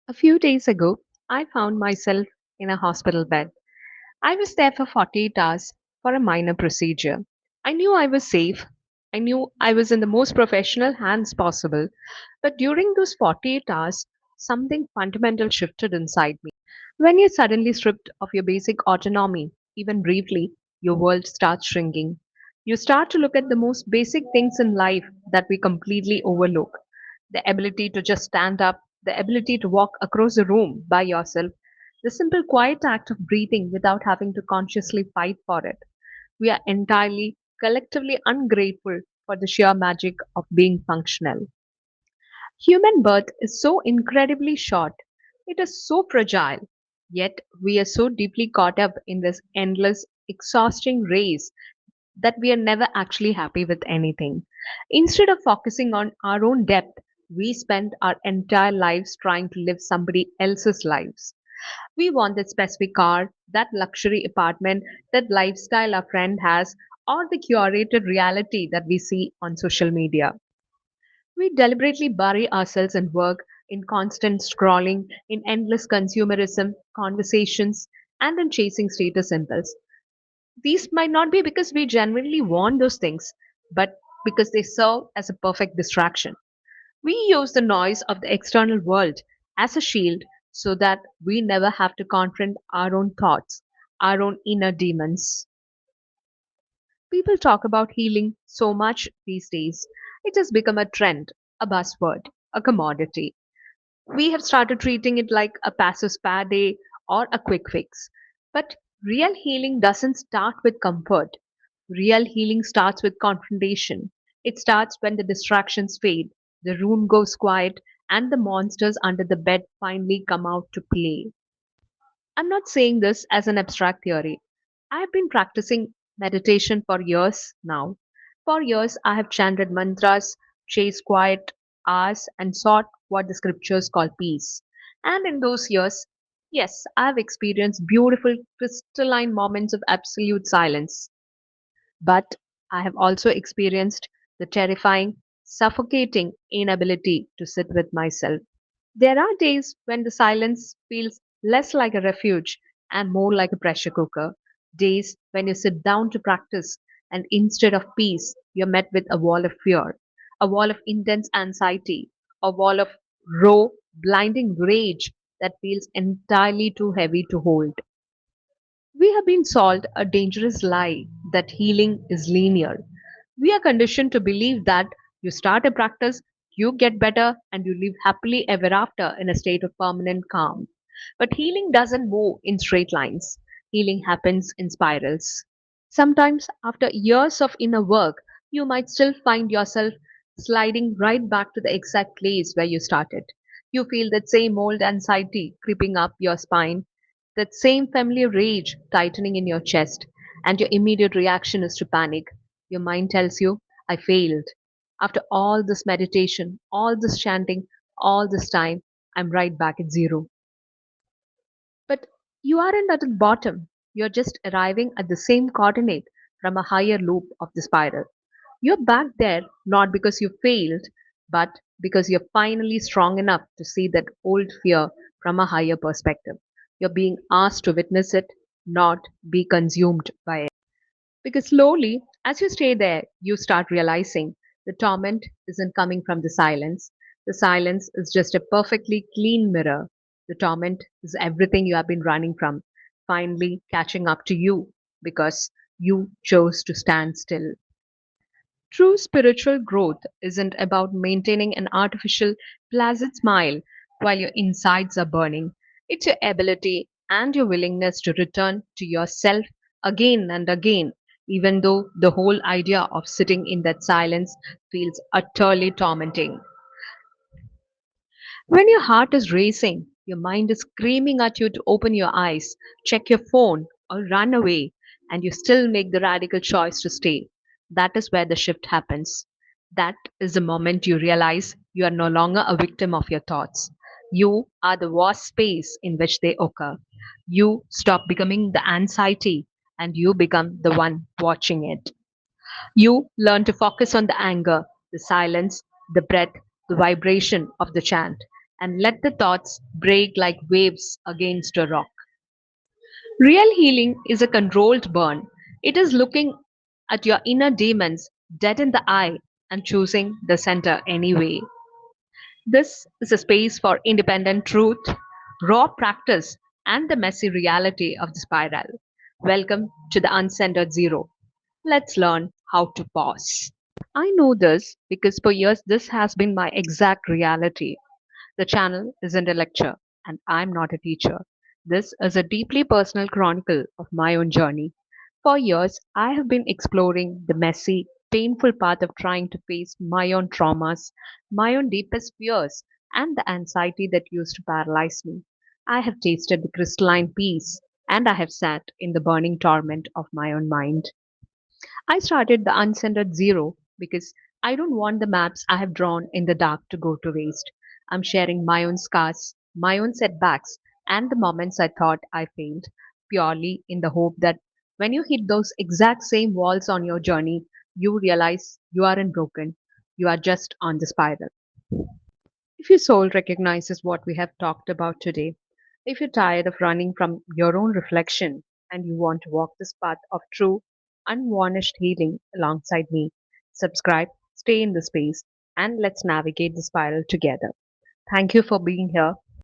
A few days ago, I found myself in a hospital bed. I was there for 48 hours for a minor procedure. I knew I was safe. I knew I was in the most professional hands possible. But during those 48 hours, something fundamental shifted inside me. When you're suddenly stripped of your basic autonomy, even briefly, your world starts shrinking. You start to look at the most basic things in life that we completely overlook: the ability to just stand up, the ability to walk across a room by yourself, the simple quiet act of breathing without having to consciously fight for it. We are entirely, collectively ungrateful for the sheer magic of being functional. Human birth is so incredibly short. It is so fragile. Yet we are so deeply caught up in this endless, exhausting race that we are never actually happy with anything. Instead of focusing on our own depth, we spend our entire lives trying to live somebody else's lives. We want that specific car, that luxury apartment, that lifestyle our friend has, or the curated reality that we see on social media. We deliberately bury ourselves in work, in constant scrolling, in endless consumerism, conversations, and in chasing status symbols. These might not be because we genuinely want those things, but because they serve as a perfect distraction. We use the noise of the external world as a shield so that we never have to confront our own thoughts, our own inner demons. People talk about healing so much these days. It has become a trend, a buzzword, a commodity. We have started treating it like a passo spa day or a quick fix. But real healing doesn't start with comfort. Real healing starts with confrontation. It starts when the distractions fade, the room goes quiet, and the monsters under the bed finally come out to play. I'm not saying this as an abstract theory. I have been practicing meditation for years now. For years, I have chanted mantras, chased quiet hours, and sought what the scriptures call peace. And in those years, yes, I have experienced beautiful, crystalline moments of absolute silence. But I have also experienced the terrifying, suffocating inability to sit with myself. There are days when the silence feels less like a refuge and more like a pressure cooker. Days when you sit down to practice and instead of peace, you're met with a wall of fear, a wall of intense anxiety, a wall of raw, blinding rage that feels entirely too heavy to hold. We have been sold a dangerous lie that healing is linear. We are conditioned to believe that you start a practice, you get better, and you live happily ever after in a state of permanent calm. But healing doesn't move in straight lines, healing happens in spirals. Sometimes, after years of inner work, you might still find yourself sliding right back to the exact place where you started. You feel that same old anxiety creeping up your spine, that same familiar rage tightening in your chest, and your immediate reaction is to panic. Your mind tells you, I failed. After all this meditation, all this chanting, all this time, I'm right back at zero. But you aren't at the bottom. You're just arriving at the same coordinate from a higher loop of the spiral. You're back there not because you failed, but because you're finally strong enough to see that old fear from a higher perspective. You're being asked to witness it, not be consumed by it. Because slowly, as you stay there, you start realizing the torment isn't coming from the silence. The silence is just a perfectly clean mirror. The torment is everything you have been running from, finally catching up to you because you chose to stand still. True spiritual growth isn't about maintaining an artificial, placid smile while your insides are burning. It's your ability and your willingness to return to yourself again and again, even though the whole idea of sitting in that silence feels utterly tormenting. When your heart is racing, your mind is screaming at you to open your eyes, check your phone, or run away, and you still make the radical choice to stay. That is where the shift happens. That is the moment you realize you are no longer a victim of your thoughts. You are the vast space in which they occur. You stop becoming the anxiety and you become the one watching it. You learn to focus on the anger, the silence, the breath, the vibration of the chant. and let the thoughts break like waves against a rock. Real healing is a controlled burn. It is looking at your inner demons dead in the eye and choosing the center anyway. This is a space for independent truth, raw practice, and the messy reality of the spiral. Welcome to the Uncentered Zero. Let's learn how to pause. I know this because for years this has been my exact reality. The channel isn't a lecture, and I'm not a teacher. This is a deeply personal chronicle of my own journey. For years, I have been exploring the messy, painful path of trying to face my own traumas, my own deepest fears, and the anxiety that used to paralyze me. I have tasted the crystalline peace, and I have sat in the burning torment of my own mind. I started the Uncentered Zero because I don't want the maps I have drawn in the dark to go to waste. I'm sharing my own scars, my own setbacks, and the moments I thought I failed, purely in the hope that when you hit those exact same walls on your journey, you realize you aren't broken, you are just on the spiral. If your soul recognizes what we have talked about today, if you're tired of running from your own reflection and you want to walk this path of true, unvarnished healing alongside me, subscribe, stay in the space, and let's navigate the spiral together. Thank you for being here.